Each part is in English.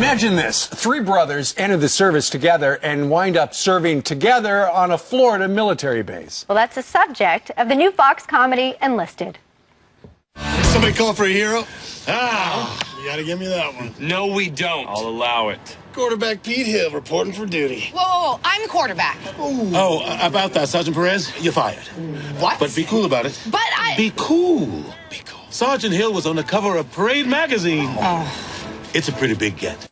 Imagine this. Three brothers enter the service together and wind up serving together on a Florida military base. Well, that's the subject of the new Fox comedy, Enlisted. Somebody call for a hero? You gotta give me that one. No, we don't. I'll allow it. Quarterback Pete Hill reporting for duty. Whoa, I'm quarterback. Oh, about that, Sergeant Perez, you're fired. What? But be cool about it. But I... Be cool. Be cool. Sergeant Hill was on the cover of Parade magazine. It's a pretty big get.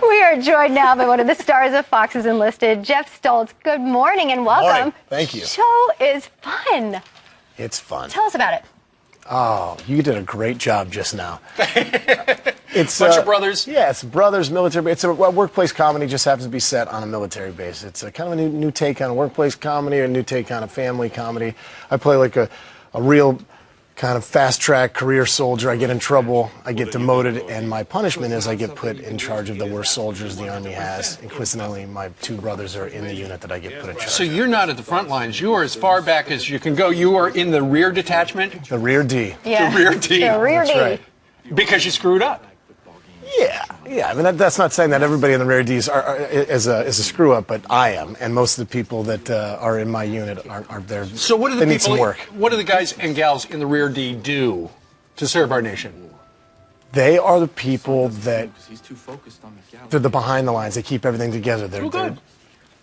We are joined now by one of the stars of Fox's Enlisted, Geoff Stults. Good morning and welcome. Morning. Thank you. The show is fun. It's fun. Tell us about it. Oh, you did a great job just now. It's Bunch of brothers? Yeah, it's brothers, military. It's a workplace comedy, just happens to be set on a military base. It's a kind of a new take on a workplace comedy, a new take on a family comedy. I play like a real kind of fast-track career soldier. I get in trouble, I get demoted, and my punishment is I get put in charge of the worst soldiers the Army has. And coincidentally, my two brothers are in the unit that I get put in charge. So you're not at the front lines. You are as far back as you can go. You are in the rear detachment? The rear D. Yeah. The rear D. The rear D. That's right. Because you screwed up. Yeah. I mean, that's not saying that everybody in the rare Ds is a screw up, but I am, and most of the people that are in my unit are there. So what do they need some work. What do the guys and gals in the rear D do to serve our nation? They are the people that they're the behind the lines. They keep everything together.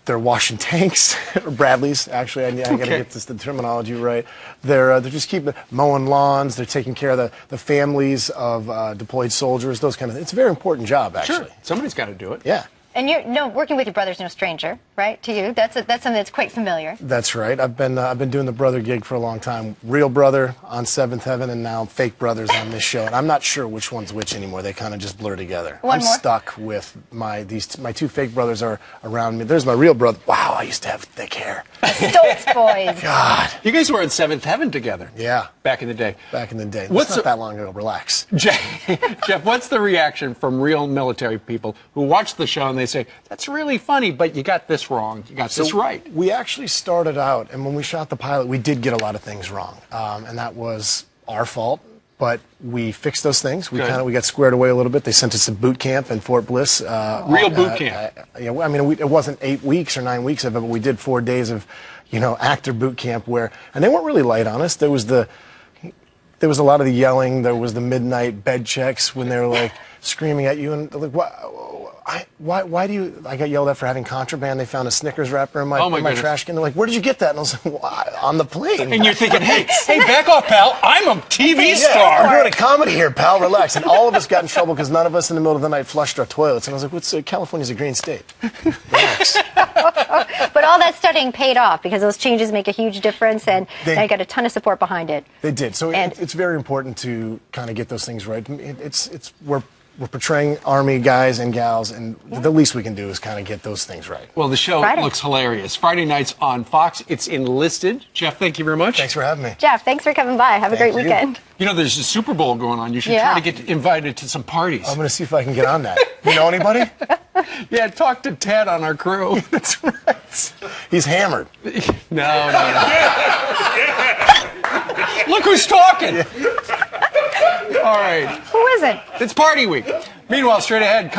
They're washing tanks, or Bradleys. Actually, I got to get the terminology right. They're just keeping mowing lawns. They're taking care of the families of deployed soldiers. Those kind of. It's a very important job, actually. Sure, somebody's got to do it. Yeah. And working with your brother's no stranger, right? To you, that's something that's quite familiar. That's right. I've been doing the brother gig for a long time. Real brother on Seventh Heaven, and now fake brothers on this show. And I'm not sure which one's which anymore. They kind of just blur together. I'm stuck with my two fake brothers are around me. There's my real brother. Wow, I used to have thick hair. Stults boys. God. You guys were in Seventh Heaven together. Yeah. Back in the day. Back in the day. That's not that long ago. Relax. Geoff, what's the reaction from real military people who watch the show and they say, that's really funny, but you got this wrong, you got this right? We actually started out, and when we shot the pilot, we did get a lot of things wrong, and that was our fault. But we fixed those things. We got squared away a little bit. They sent us to boot camp in Fort Bliss. Real boot camp. Yeah, I mean, it wasn't 8 weeks or 9 weeks of it, but we did 4 days of, actor boot camp and they weren't really light on us. There was a lot of the yelling. There was the midnight bed checks when they were like screaming at you and like, why do you? I got yelled at for having contraband. They found a Snickers wrapper in my trash can. They're like, where did you get that? And I was like, on the plane. And you're thinking, hey, back off, pal. I'm a TV star. I'm doing a comedy here, pal. Relax. And all of us got in trouble because none of us in the middle of the night flushed our toilets. And I was like, California's a green state. Relax. But all that studying paid off because those changes make a huge difference, and I got a ton of support behind it. They did. So it's very important to kind of get those things right. We're portraying Army guys and gals, and the least we can do is kind of get those things right. Well, the show looks hilarious. Friday nights on Fox. It's Enlisted. Geoff, thank you very much. Thanks for having me. Geoff, thanks for coming by. Have a great weekend. You know, there's a Super Bowl going on. You should try to get invited to some parties. I'm going to see if I can get on that. You know anybody? Yeah, talk to Ted on our crew. That's right. He's hammered. No. Look who's talking. All right. Who isn't? It's party week. Meanwhile, straight ahead.